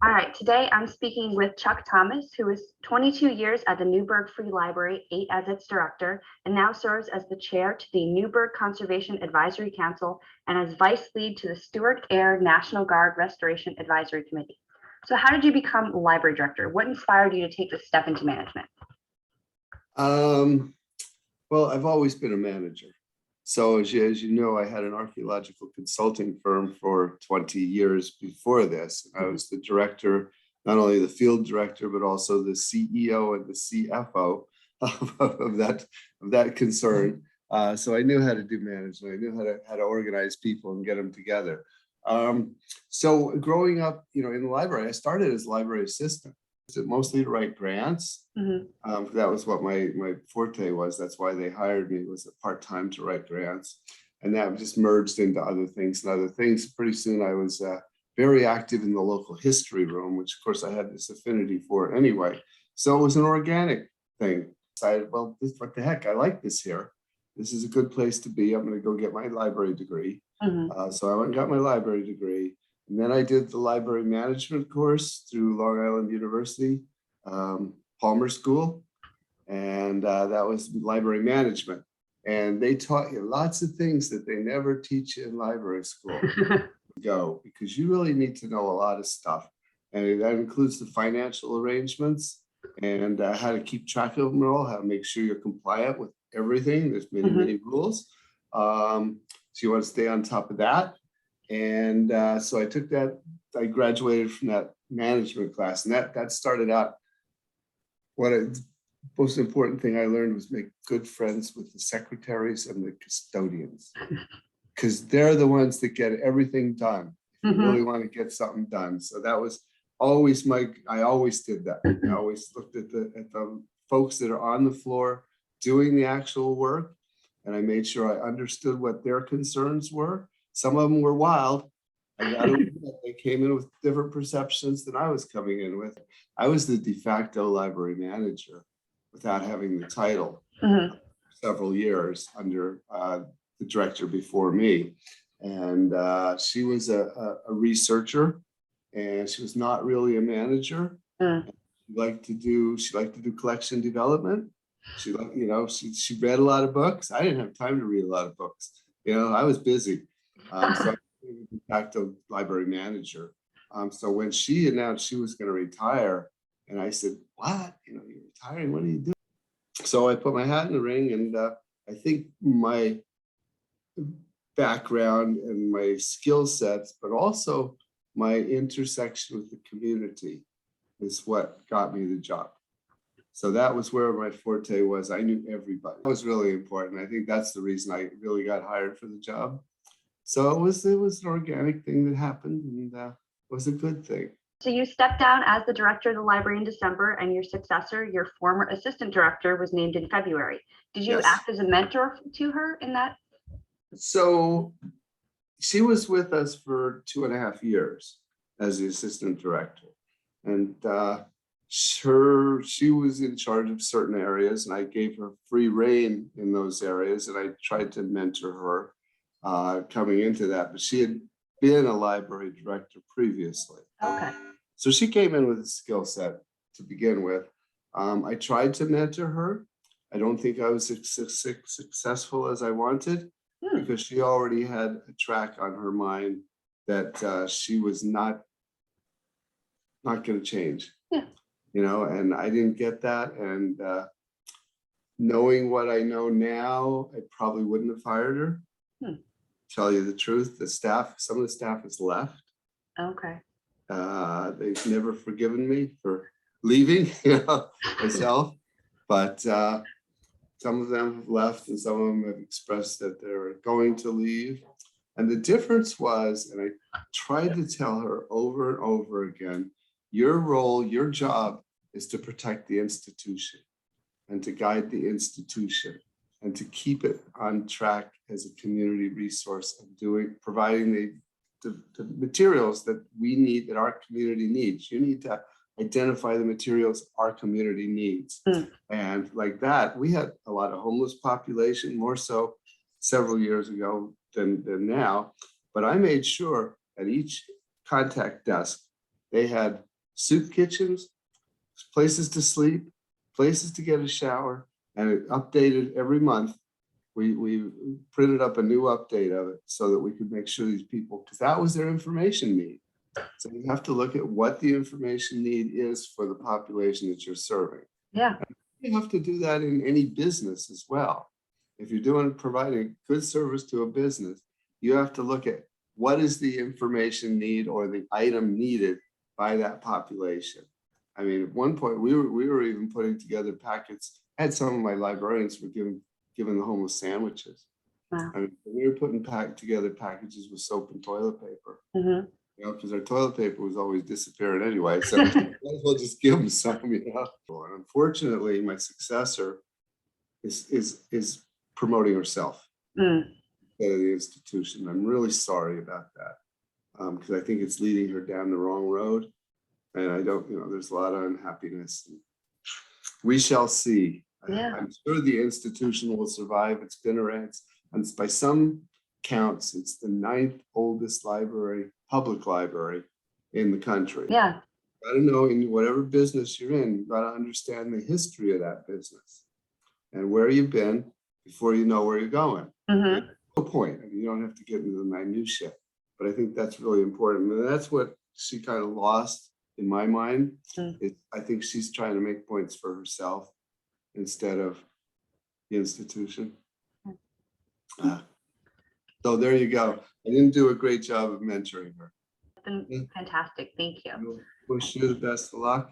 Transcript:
All right, today I'm speaking with Chuck Thomas, who is 22 years at the Newburgh Free Library, 8 as its director, and now serves as the chair to the Newburgh Conservation Advisory Council and as vice lead to the Stuart Air National Guard Restoration Advisory Committee. So how did you become library director? What inspired you to take this step into management? Well, I've always been a manager. So as you know, I had an archaeological consulting firm for 20 years before this. I was the director, not only the field director, but also the CEO and the CFO of that concern. So I knew how to do management. I knew how to organize people and get them together. So growing up, in the library, I started as library assistant, mostly to write grants. That was what my forte was. That's why they hired me, was a part-time to write grants. And that just merged into other things. Pretty soon I was very active in the local history room, which of course I had this affinity for anyway. So it was an organic thing. I decided, well, what the heck, I like this here. This is a good place to be. I'm going to go get my library degree. So I went and got my library degree. And then I did the library management course through Long Island University, Palmer School, and that was library management. And they taught you lots of things that they never teach you in library school. Because you really need to know a lot of stuff. And that includes the financial arrangements and how to keep track of them all, how to make sure you're compliant with everything. There's many rules. So you want to stay on top of that. And so I took that, I graduated from that management class, and that started out, the most important thing I learned was make good friends with the secretaries and the custodians, because they're the ones that get everything done. If you really want to get something done. So that was always I always did that. I always looked at the folks that are on the floor doing the actual work, and I made sure I understood what their concerns were. Some of them were wild. I got to admit, they came in with different perceptions than I was coming in with. I was the de facto library manager without having the title several years under the director before me. And she was a researcher, and she was not really a manager. She liked to do collection development. She read a lot of books. I didn't have time to read a lot of books. I was busy. So I was a de facto library manager. So when she announced she was going to retire, and I said, "What? You're retiring? What are you doing?" So I put my hat in the ring, and I think my background and my skill sets, but also my intersection with the community, is what got me the job. So that was where my forte was. I knew everybody. That was really important. I think that's the reason I really got hired for the job. So it was an organic thing that happened, and it was a good thing. So you stepped down as the director of the library in December, and your successor, your former assistant director, was named in February. Did you act as a mentor to her in that? So she was with us for 2.5 years as the assistant director. And she was in charge of certain areas, and I gave her free rein in those areas, and I tried to mentor her coming into that, but she had been a library director previously. Okay. So she came in with a skill set to begin with. I tried to mentor her. I don't think I was successful as I wanted, because she already had a track on her mind that she was not going to change. And I didn't get that. And knowing what I know now, I probably wouldn't have hired her. Tell you the truth, some of the staff has left. Okay. They've never forgiven me for leaving, myself. But some of them have left, and some of them have expressed that they're going to leave. And the difference was, and I tried to tell her over and over again, your role, your job is to protect the institution and to guide the institution and to keep it on track as a community resource and providing the materials that we need, that our community needs. You need to identify the materials our community needs. And like that, we had a lot of homeless population, more so several years ago than now. But I made sure at each contact desk, they had soup kitchens, places to sleep, places to get a shower, and it updated every month. We printed up a new update of it so that we could make sure these people, because that was their information need. So you have to look at what the information need is for the population that you're serving. Yeah. You have to do that in any business as well. If you're providing good service to a business, you have to look at what is the information need or the item needed by that population. I mean, at one point we were even putting together packets. I had some of my librarians were given the homeless sandwiches. Wow. I mean, we were putting together packages with soap and toilet paper. Mm-hmm. You know, because our toilet paper was always disappearing anyway. So might as well just give them some, you know. And unfortunately, my successor is promoting herself to the institution. I'm really sorry about that, because I think it's leading her down the wrong road. And I don't, you know, there's a lot of unhappiness. We shall see. Yeah. I'm sure the institution will survive. It's been around, and by some counts, it's the 9th oldest public library in the country. Yeah. I don't know, in whatever business you're in, you've got to understand the history of that business and where you've been before you know where you're going. Mm-hmm. No point. I mean, you don't have to get into the minutiae, but I think that's really important. And that's what she kind of lost in my mind. I think she's trying to make points for herself instead of the institution. So there you go. I didn't do a great job of mentoring her. It's been fantastic. Thank you. Wish you the best of luck.